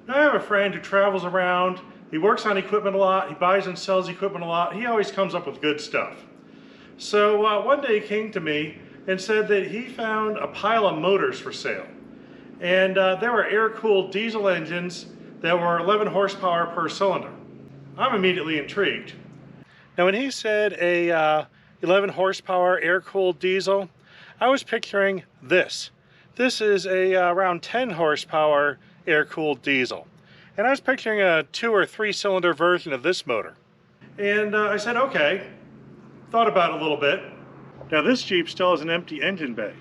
Now I have a friend who travels around, he works on equipment a lot, he buys and sells equipment a lot, he always comes up with good stuff. So one day he came to me and said that he found a pile of motors for sale. And there were air-cooled diesel engines that were 11 horsepower per cylinder. I'm immediately intrigued. Now when he said a 11 horsepower air-cooled diesel, I was picturing this. This is a around 10 horsepower air-cooled diesel. And I was picturing a 2 or 3 cylinder version of this motor. And I said, okay, thought about it a little bit. Now this Jeep still has an empty engine bay,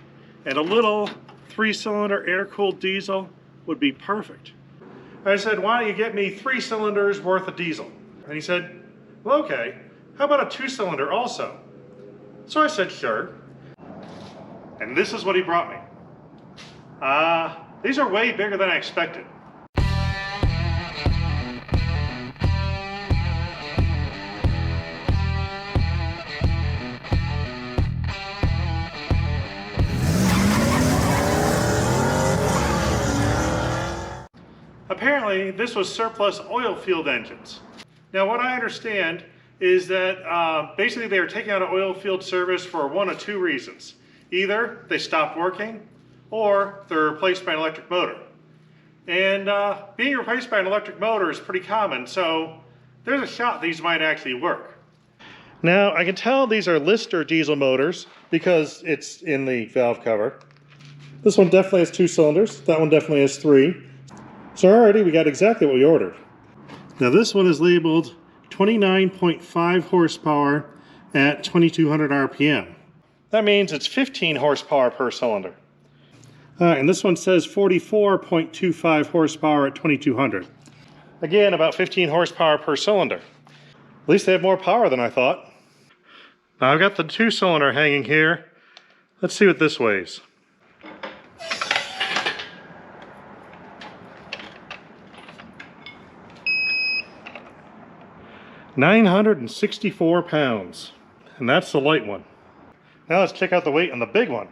and a little 3-cylinder air-cooled diesel would be perfect. I said, why don't you get me 3 cylinders worth of diesel? And he said, well, okay, how about a 2-cylinder also? So I said, sure. And this is what he brought me. These are way bigger than I expected. Apparently, this was surplus oil field engines. Now, what I understand is that basically they were taking out an oil field service for 1 of 2 reasons. Either they stopped working, or they're replaced by an electric motor. And being replaced by an electric motor is pretty common, so there's a shot these might actually work. Now, I can tell these are Lister diesel motors because it's in the valve cover. This one definitely has 2 cylinders, that one definitely has 3. So already we got exactly what we ordered. Now this one is labeled 29.5 horsepower at 2200 RPM. That means it's 15 horsepower per cylinder. And this one says 44.25 horsepower at 2200. Again, about 15 horsepower per cylinder. At least they have more power than I thought. Now I've got the 2-cylinder hanging here. Let's see what this weighs. £964, and that's the light one. Now let's check out the weight on the big one.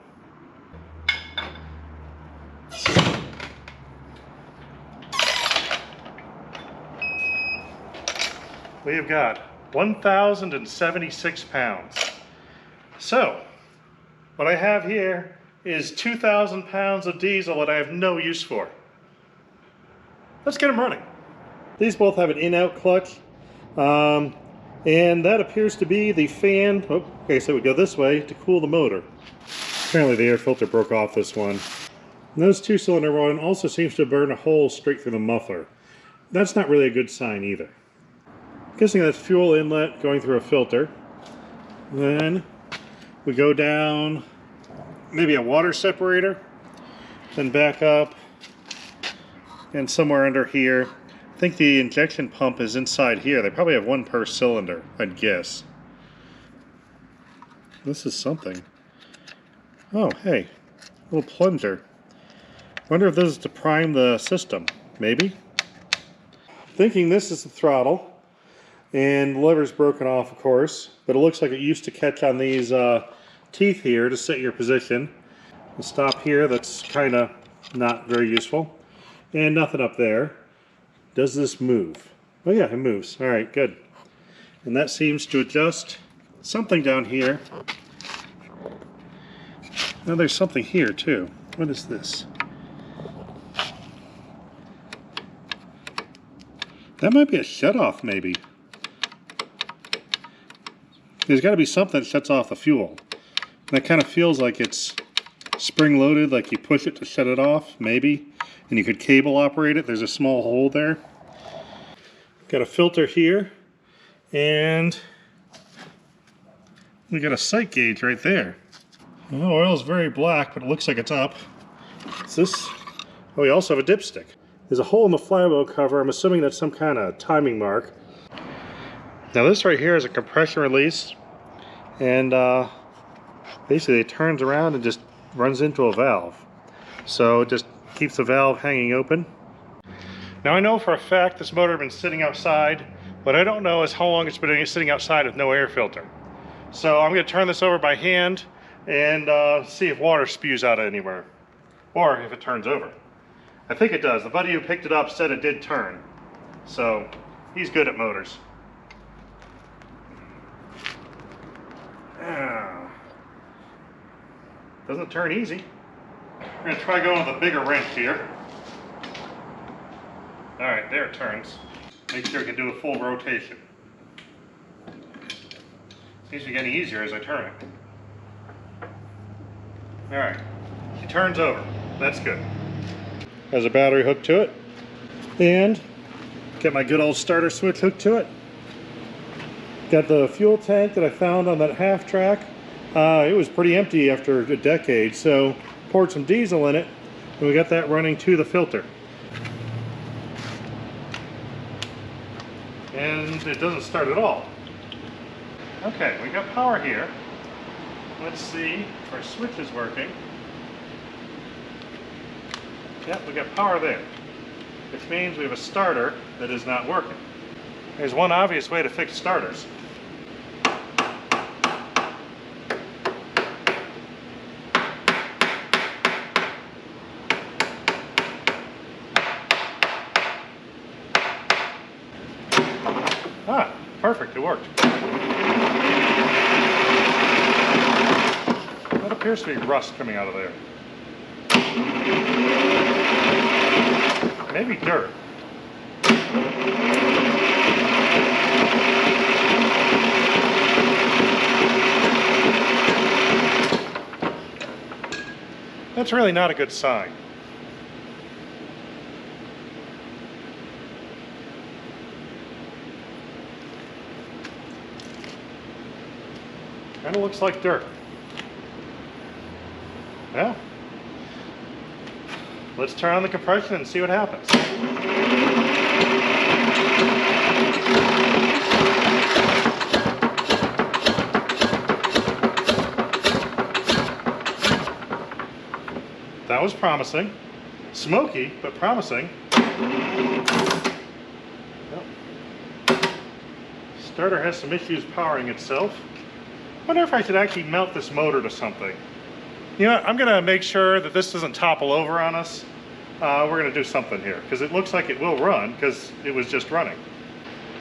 We have got 1,076 pounds. So, what I have here is 2,000 pounds of diesel that I have no use for. Let's get them running. These both have an in-out clutch. And that appears to be the fan. Oh, okay, so we go this way to cool the motor. Apparently the air filter broke off this one. And this 2-cylinder one also seems to burn a hole straight through the muffler. That's not really a good sign either. I'm guessing that's fuel inlet going through a filter. Then we go down maybe a water separator, then back up, and somewhere under here. I think the injection pump is inside here. They probably have 1 per cylinder, I'd guess. This is something. Oh, hey, a little plunger. Wonder if this is to prime the system. Maybe. Thinking this is the throttle, and the lever's broken off, of course, but it looks like it used to catch on these teeth here to set your position. The stop here, that's kind of not very useful, and nothing up there. Does this move? Oh yeah, it moves. All right, good. And that seems to adjust something down here. Now there's something here too. What is this? That might be a shutoff, maybe. There's got to be something that shuts off the fuel. And that kind of feels like it's spring-loaded, like you push it to shut it off, maybe. And you could cable operate it. There's a small hole there. Got a filter here, and we got a sight gauge right there. The oil's very black, but it looks like it's up. What's this? Oh, we also have a dipstick. There's a hole in the flywheel cover. I'm assuming that's some kind of timing mark. Now this right here is a compression release, and basically it turns around and just runs into a valve. So it just keeps the valve hanging open. Now I know for a fact this motor has been sitting outside, but I don't know as how long it's been sitting outside with no air filter. So I'm going to turn this over by hand and see if water spews out anywhere, or if it turns over. I think it does. The buddy who picked it up said it did turn. So he's good at motors. Doesn't turn easy. We're going to try going with a bigger wrench here. Alright, there it turns. Make sure it can do a full rotation. Seems to be getting easier as I turn it. Alright, she turns over. That's good. Has a battery hooked to it. And got my good old starter switch hooked to it. Got the fuel tank that I found on that half track. It was pretty empty after a decade, so poured some diesel in it, and we got that running to the filter. And it doesn't start at all. Okay, we got power here. Let's see if our switch is working. Yep, we got power there, which means we have a starter that is not working. There's one obvious way to fix starters. Ah, perfect, it worked. That appears to be rust coming out of there. Maybe dirt. That's really not a good sign. Kind of looks like dirt. Well, let's turn on the compression and see what happens. That was promising. Smoky, but promising. Yep. Starter has some issues powering itself. Wonder if I should actually mount this motor to something. You know, I'm gonna make sure that this doesn't topple over on us. We're gonna do something here, because it looks like it will run, because it was just running.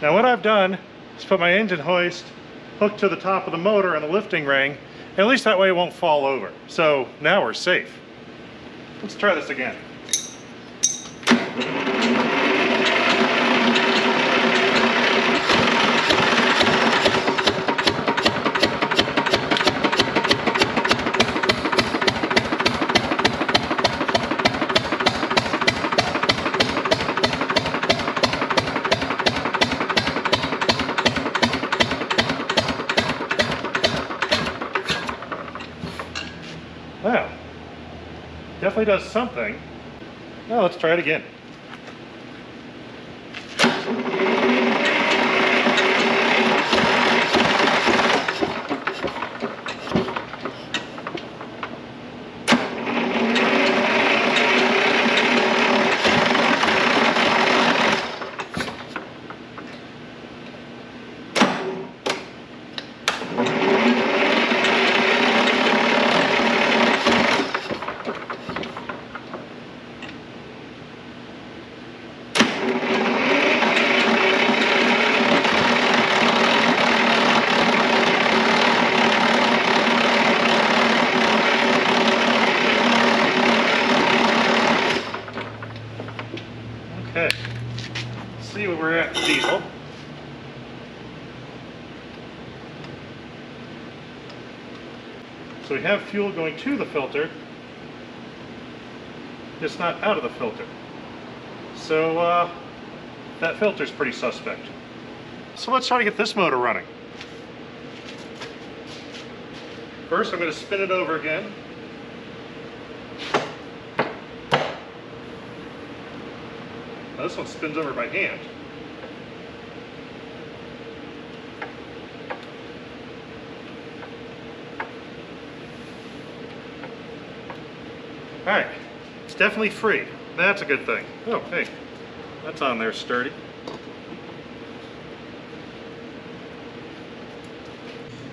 Now what I've done is put my engine hoist hooked to the top of the motor and the lifting ring, and at least that way it won't fall over. So now we're safe. Let's try this again. Wow, definitely does something. Now let's try it again. Okay, let's see where we're at with diesel. So we have fuel going to the filter, just not out of the filter. So that filter's pretty suspect. So let's try to get this motor running. First, I'm going to spin it over again. Now this one spins over by hand. Alright, it's definitely free. That's a good thing. Oh, hey, that's on there sturdy.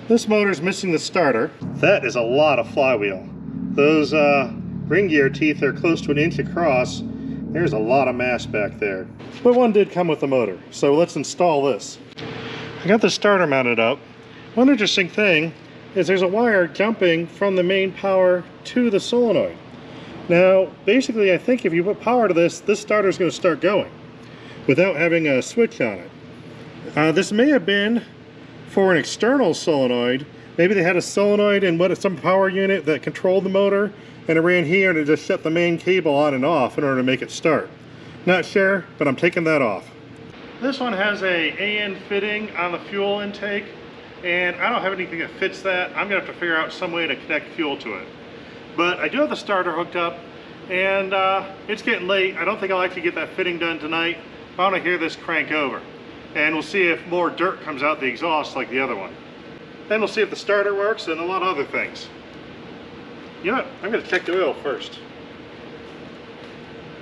This motor's missing the starter. That is a lot of flywheel. Those ring gear teeth are close to 1 inch across, There's a lot of mass back there. But one did come with the motor, so let's install this. I got the starter mounted up. One interesting thing is there's a wire jumping from the main power to the solenoid. Now, basically, I think if you put power to this, this starter is going to start going without having a switch on it. This may have been for an external solenoid. Maybe they had a solenoid and some power unit that controlled the motor, and it ran here and it just shut the main cable on and off in order to make it start. Not sure, but I'm taking that off. This one has a AN fitting on the fuel intake, and I don't have anything that fits that. I'm gonna have to figure out some way to connect fuel to it. But I do have the starter hooked up, and it's getting late. I don't think I'll actually get that fitting done tonight. I wanna hear this crank over, and we'll see if more dirt comes out the exhaust like the other one. Then we'll see if the starter works and a lot of other things. You know what? I'm going to check the oil first.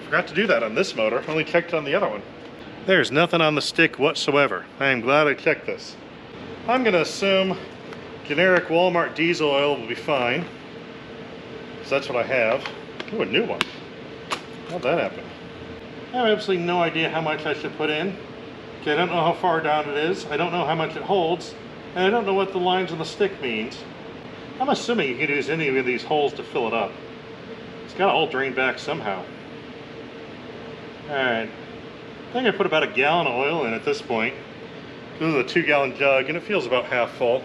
Forgot to do that on this motor. Only checked on the other one. There's nothing on the stick whatsoever. I am glad I checked this. I'm going to assume generic Walmart diesel oil will be fine. So that's what I have. Ooh, a new one. How'd that happen? I have absolutely no idea how much I should put in. Okay, I don't know how far down it is. I don't know how much it holds. And I don't know what the lines on the stick means. I'm assuming you can use any of these holes to fill it up. It's got to all drain back somehow. Alright, I think I put about 1 gallon of oil in at this point. This is a 2-gallon jug and it feels about half full.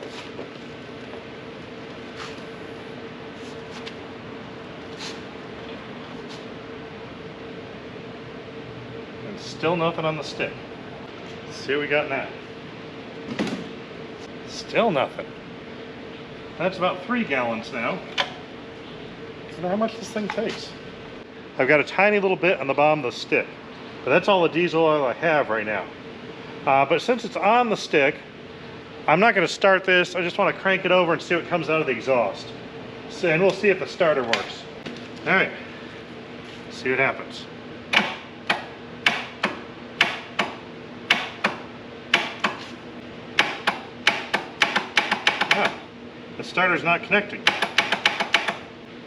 And still nothing on the stick. Let's see what we got now. Still nothing. That's about 3 gallons now. I wonder how much this thing takes. I've got a tiny little bit on the bottom of the stick, but that's all the diesel oil I have right now. But since it's on the stick, I'm not going to start this. I just want to crank it over and see what comes out of the exhaust. So, and we'll see if the starter works. All right, see what happens. The starter's not connecting.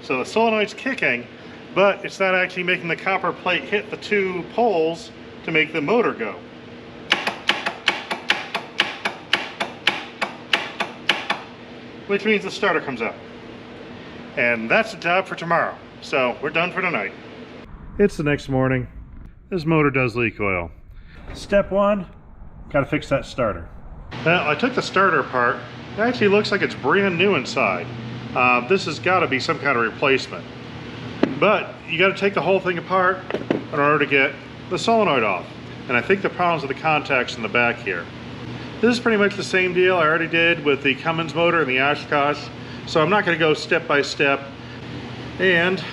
So the solenoid's kicking, but it's not actually making the copper plate hit the 2 poles to make the motor go. Which means the starter comes out. And that's the job for tomorrow. So we're done for tonight. It's the next morning. This motor does leak oil. Step 1, gotta fix that starter. Now I took the starter apart. It actually looks like it's brand new inside. This has got to be some kind of replacement. But you got to take the whole thing apart in order to get the solenoid off. And I think the problem's with the contacts in the back here. This is pretty much the same deal I already did with the Cummins motor and the Oshkosh. So I'm not going to go step by step. And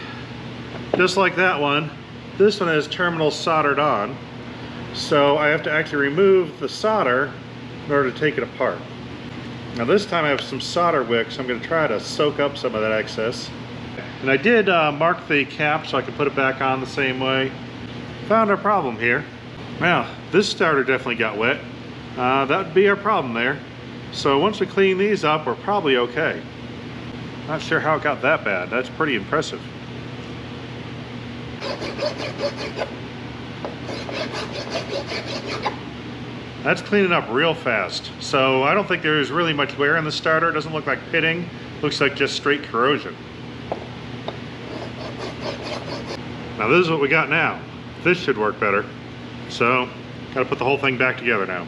just like that one, this one has terminals soldered on. So I have to actually remove the solder in order to take it apart. Now this time I have some solder wicks. I'm going to try to soak up some of that excess. And I did mark the cap so I can put it back on the same way. Found our problem here. Now this starter definitely got wet. That would be our problem there. So once we clean these up, we're probably okay. Not sure how it got that bad. That's pretty impressive. That's cleaning up real fast. So I don't think there's really much wear in the starter. It doesn't look like pitting. Looks like just straight corrosion. Now this is what we got now. This should work better. So, gotta put the whole thing back together now.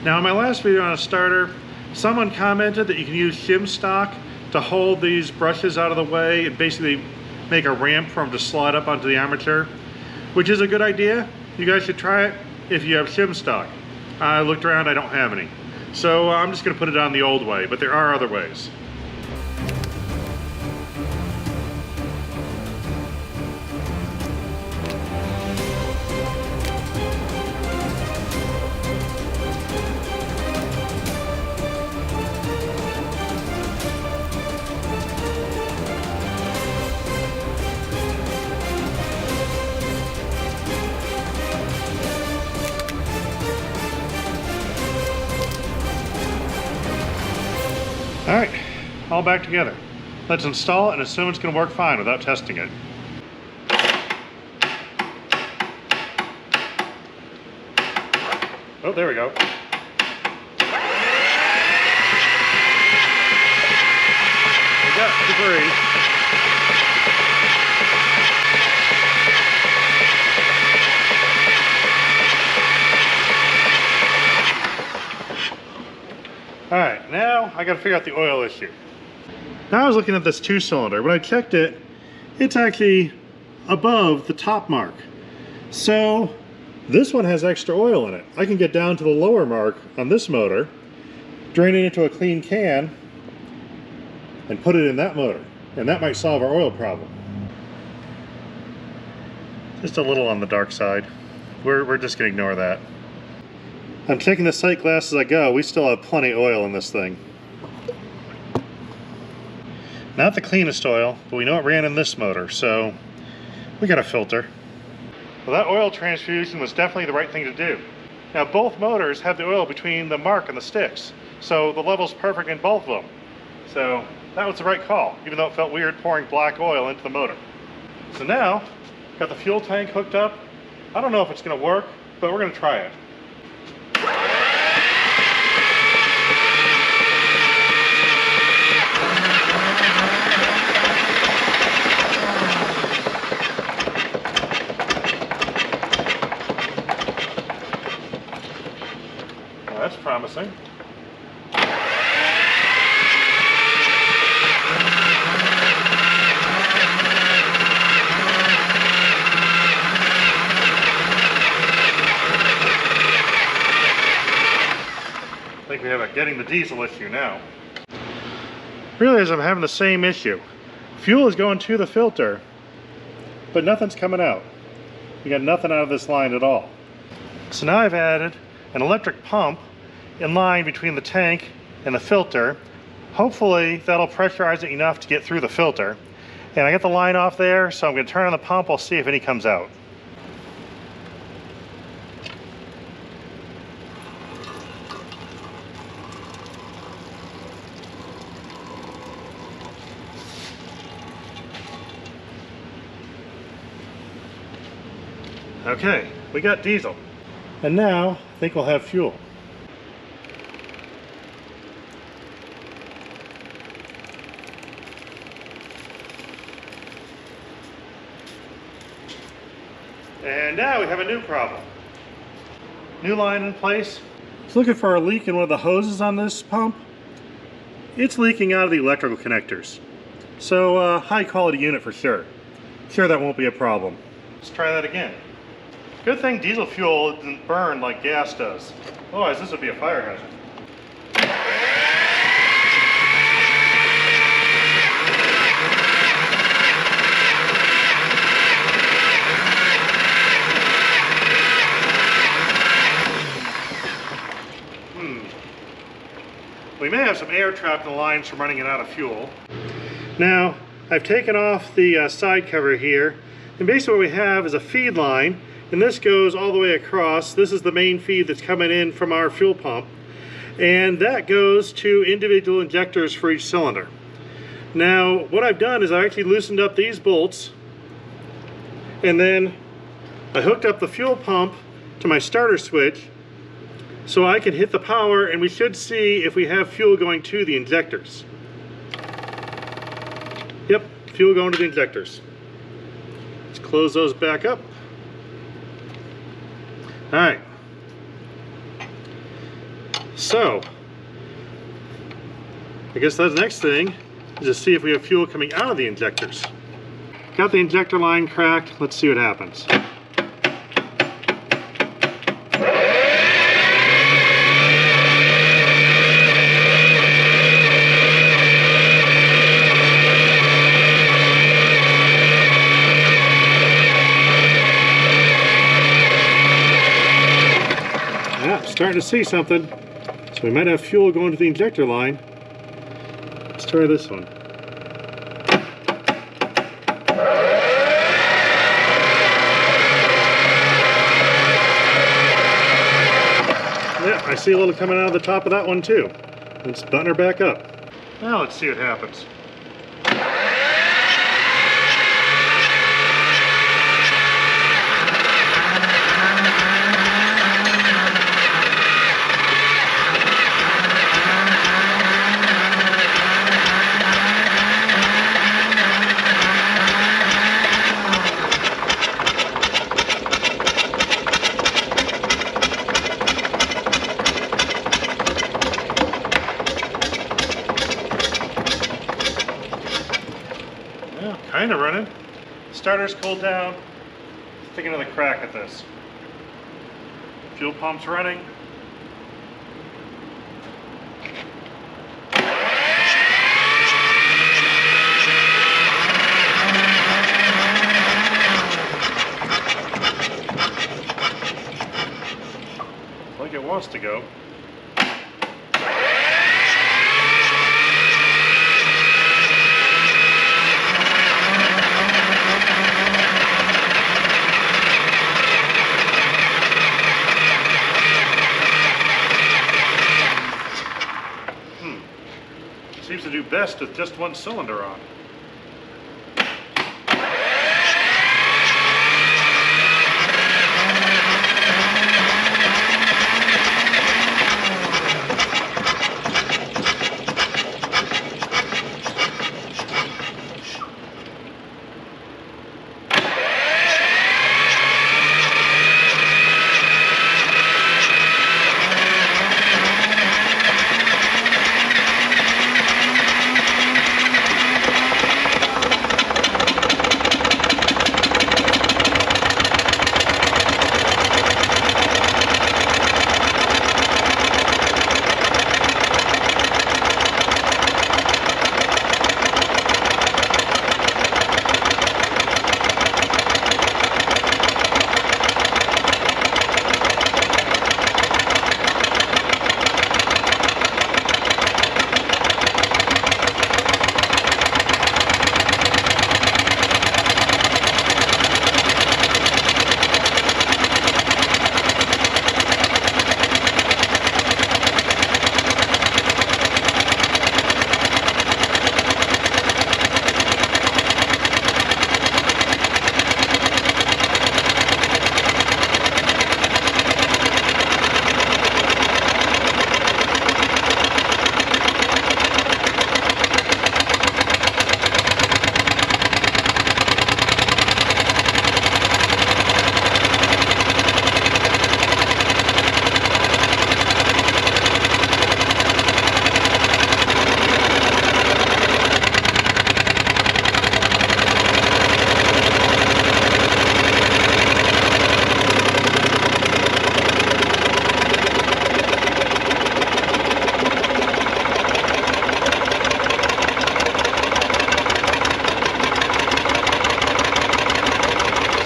Now in my last video on a starter, someone commented that you can use shim stock to hold these brushes out of the way and basically make a ramp for them to slide up onto the armature. which is a good idea. You guys should try it if you have shim stock. I looked around, I don't have any. So I'm just gonna put it on the old way, but there are other ways. All right, all back together. Let's install it and assume it's gonna work fine without testing it. Oh, there we go. We got debris. All right, now I gotta figure out the oil issue. Now I was looking at this 2-cylinder. When I checked it, it's actually above the top mark. So this one has extra oil in it. I can get down to the lower mark on this motor, drain it into a clean can, and put it in that motor. And that might solve our oil problem. Just a little on the dark side. We're just gonna ignore that. I'm checking the sight glass as I go. We still have plenty of oil in this thing. Not the cleanest oil, but we know it ran in this motor, so we got a filter. Well, that oil transfusion was definitely the right thing to do. Now, both motors have the oil between the mark and the sticks, so the level's perfect in both of them. So that was the right call, even though it felt weird pouring black oil into the motor. So now, got the fuel tank hooked up. I don't know if it's gonna work, but we're gonna try it. Well, that's promising. I think we have a getting the diesel issue now. Realize I'm having the same issue. Fuel is going to the filter, but nothing's coming out. We got nothing out of this line at all. So now I've added an electric pump in line between the tank and the filter. Hopefully that'll pressurize it enough to get through the filter. And I got the line off there, so I'm gonna turn on the pump. I'll see if any comes out. Okay, we got diesel. And now, I think we'll have fuel. And now we have a new problem. New line in place. It's looking for a leak in one of the hoses on this pump. It's leaking out of the electrical connectors. So, high quality unit for sure. Sure, that won't be a problem. Let's try that again. Good thing diesel fuel doesn't burn like gas does. Otherwise, this would be a fire hazard. We may have some air trapped in the lines from running it out of fuel. Now, I've taken off the side cover here, and basically what we have is a feed line, and this goes all the way across. This is the main feed that's coming in from our fuel pump, and that goes to individual injectors for each cylinder. Now, what I've done is I actually loosened up these bolts, and then I hooked up the fuel pump to my starter switch, so I can hit the power and we should see if we have fuel going to the injectors. Yep, fuel going to the injectors. Let's close those back up. All right. So, I guess that's the next thing is to see if we have fuel coming out of the injectors. Got the injector line cracked. Let's see what happens. starting to see something. So we might have fuel going to the injector line. Let's try this one. Yeah, I see a little coming out of the top of that one too. Let's button her back up. Now let's see what happens. Kind of running. Starter's cooled down. Let's take another crack at this. Fuel pump's running. Like it wants to go. Seems to do best with just one cylinder on.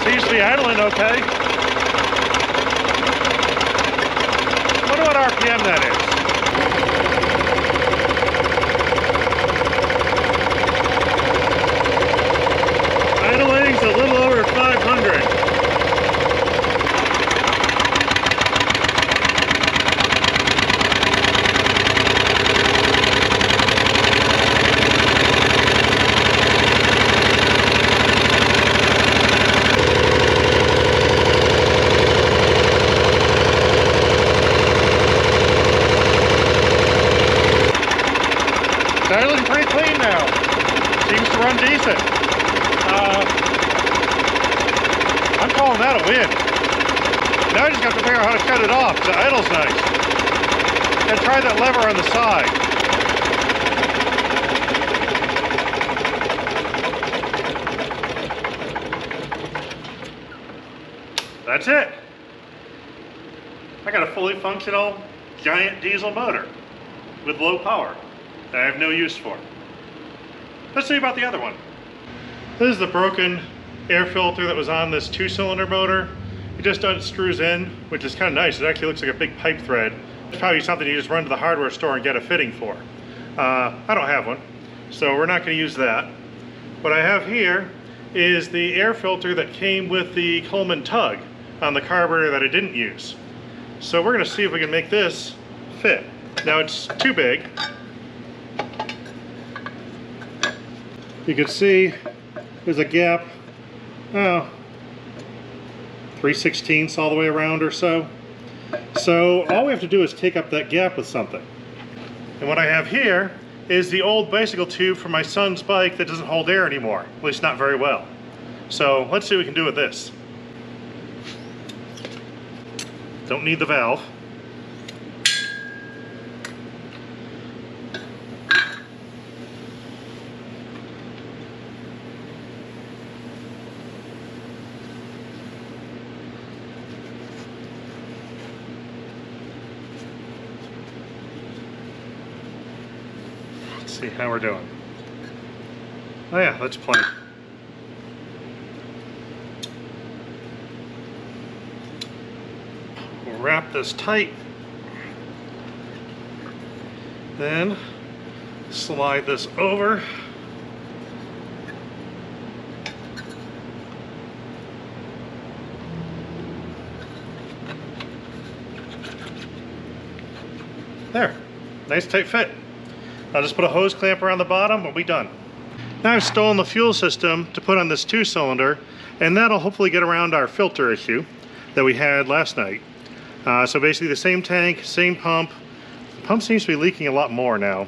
Seems to be idling okay. Wonder what RPM that is. Idling's a little over 500. Idling pretty clean now. Seems to run decent. I'm calling that a win. Now I just got to figure out how to cut it off. The idle's nice. And try that lever on the side. That's it. I got a fully functional giant diesel motor with low power that I have no use for. Let's see about the other one. This is the broken air filter that was on this 2-cylinder motor. it just unscrews in, which is kind of nice. It actually looks like a big pipe thread. It's probably something you just run to the hardware store and get a fitting for. I don't have one, so we're not going to use that. What I have here is the air filter that came with the Coleman tug on the carburetor that I didn't use. So we're going to see if we can make this fit. Now it's too big. You can see there's a gap, 3/16 all the way around or so. So all we have to do is take up that gap with something. And what I have here is the old bicycle tube for my son's bike that doesn't hold air anymore, at least not very well. So let's see what we can do with this. Don't need the valve. See how we're doing. Oh yeah, that's plenty. We'll wrap this tight. Then slide this over. There, nice tight fit. I'll just put a hose clamp around the bottom, we'll be done. Now I've stolen the fuel system to put on this 2-cylinder, and that'll hopefully get around our filter issue that we had last night. So basically the same tank, same pump. The pump seems to be leaking a lot more now.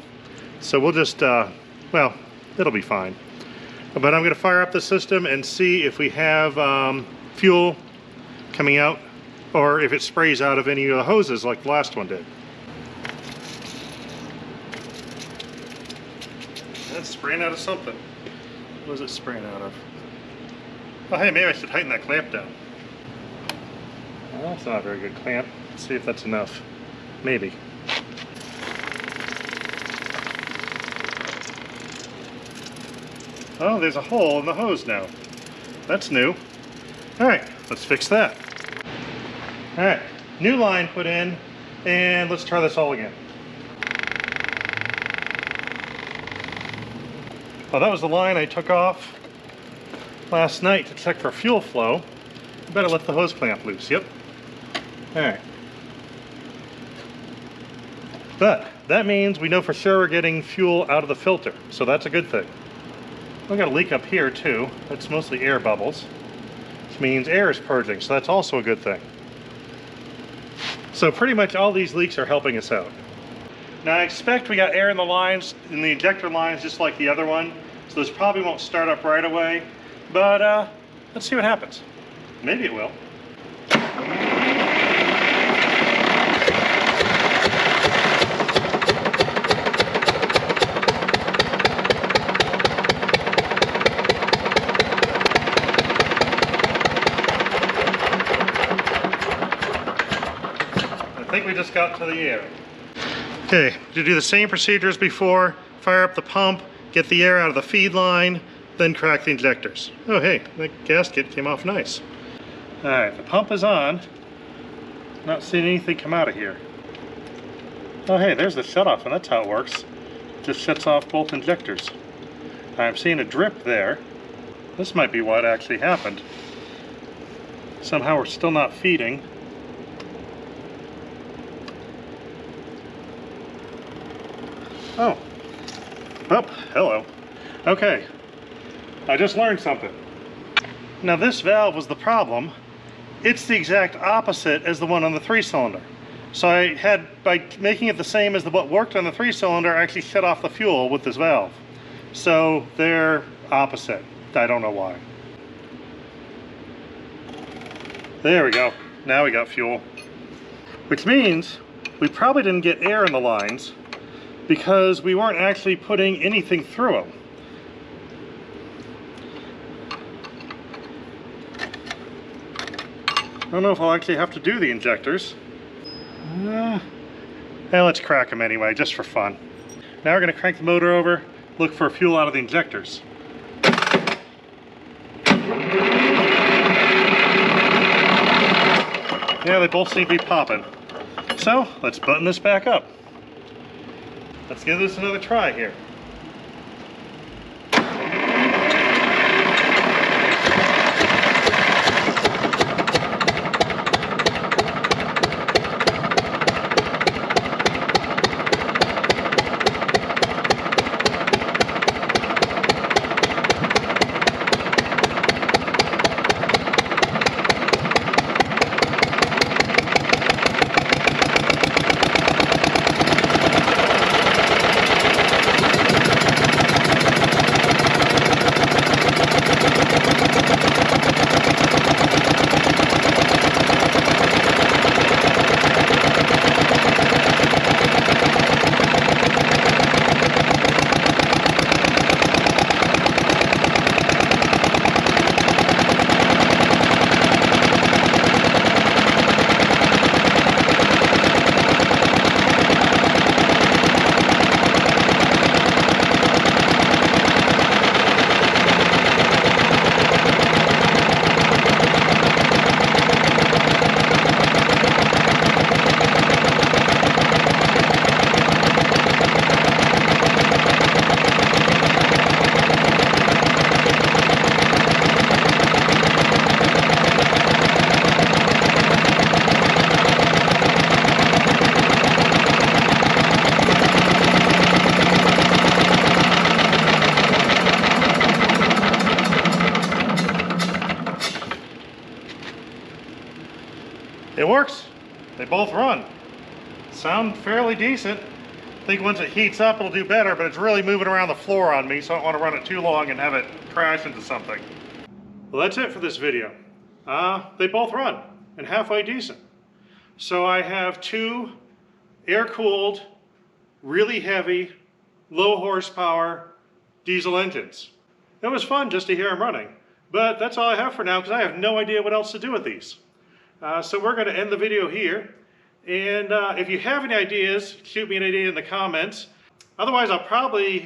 So we'll just, well, it'll be fine. But I'm gonna fire up the system and see if we have fuel coming out, or if it sprays out of any of the hoses like the last one did. That's spraying out of something. What is it spraying out of? Oh hey, maybe I should tighten that clamp down. Well, that's not a very good clamp. Let's see if that's enough. Maybe. Oh, there's a hole in the hose now. That's new. Alright, let's fix that. Alright, new line put in, and let's try this all again. Oh, that was the line I took off last night to check for fuel flow. I better let the hose clamp loose, yep. Alright. But that means we know for sure we're getting fuel out of the filter, so that's a good thing. We've got a leak up here too. That's mostly air bubbles, which means air is purging, so that's also a good thing. So pretty much all these leaks are helping us out. Now I expect we got air in the lines, in the injector lines, just like the other one, so this probably won't start up right away, but let's see what happens. Maybe it will. I think we just got to the air. Okay, to do the same procedure as before, fire up the pump, get the air out of the feed line, then crack the injectors. Oh hey, the gasket came off nice. Alright, the pump is on. Not seeing anything come out of here. Oh hey, there's the shutoff, and that's how it works. It just shuts off both injectors. I'm seeing a drip there. This might be what actually happened. Somehow we're still not feeding. Oh. Oh, hello. Okay. I just learned something. Now this valve was the problem. It's the exact opposite as the one on the 3-cylinder. So I had, by making it the same as what worked on the 3-cylinder, I actually shut off the fuel with this valve. So they're opposite. I don't know why. There we go. Now we got fuel. Which means we probably didn't get air in the lines because we weren't actually putting anything through them. I don't know if I'll actually have to do the injectors. Well, let's crack them anyway, just for fun. Now we're going to crank the motor over, look for fuel out of the injectors. Yeah, they both seem to be popping. So let's button this back up. Let's give this another try here. It works. They both run. Sound fairly decent. I think once it heats up it'll do better, but it's really moving around the floor on me, so I don't want to run it too long and have it crash into something. Well, that's it for this video. They both run and halfway decent. So I have two air-cooled, really heavy, low horsepower diesel engines. It was fun just to hear them running, but that's all I have for now because I have no idea what else to do with these. So we're going to end the video here, and if you have any ideas, shoot me an idea in the comments. Otherwise,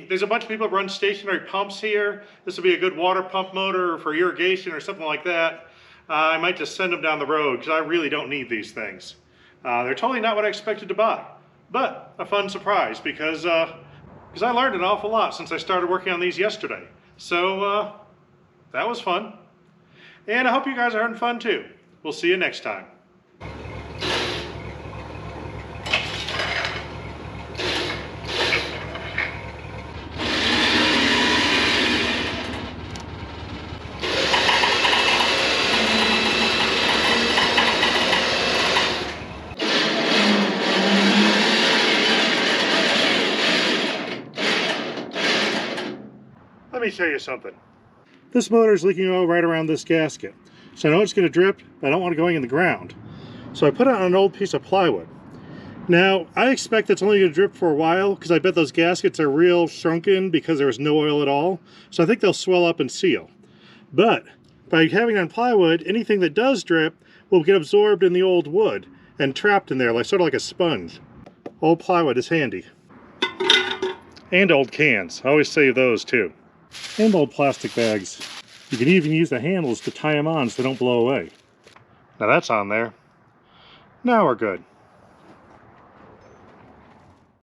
there's a bunch of people that run stationary pumps here. This would be a good water pump motor for irrigation or something like that. I might just send them down the road because I really don't need these things. They're totally not what I expected to buy, but a fun surprise because I learned an awful lot since I started working on these yesterday. So that was fun, and I hope you guys are having fun too. We'll see you next time. Let me show you something. This motor is leaking oil right around this gasket. So I know it's going to drip, but I don't want it going in the ground. So I put it on an old piece of plywood. Now, I expect it's only going to drip for a while because I bet those gaskets are real shrunken because there was no oil at all. So I think they'll swell up and seal. But by having it on plywood, anything that does drip will get absorbed in the old wood and trapped in there, sort of like a sponge. Old plywood is handy. And old cans. I always save those too. And old plastic bags. You can even use the handles to tie them on so they don't blow away. Now that's on there. Now we're good.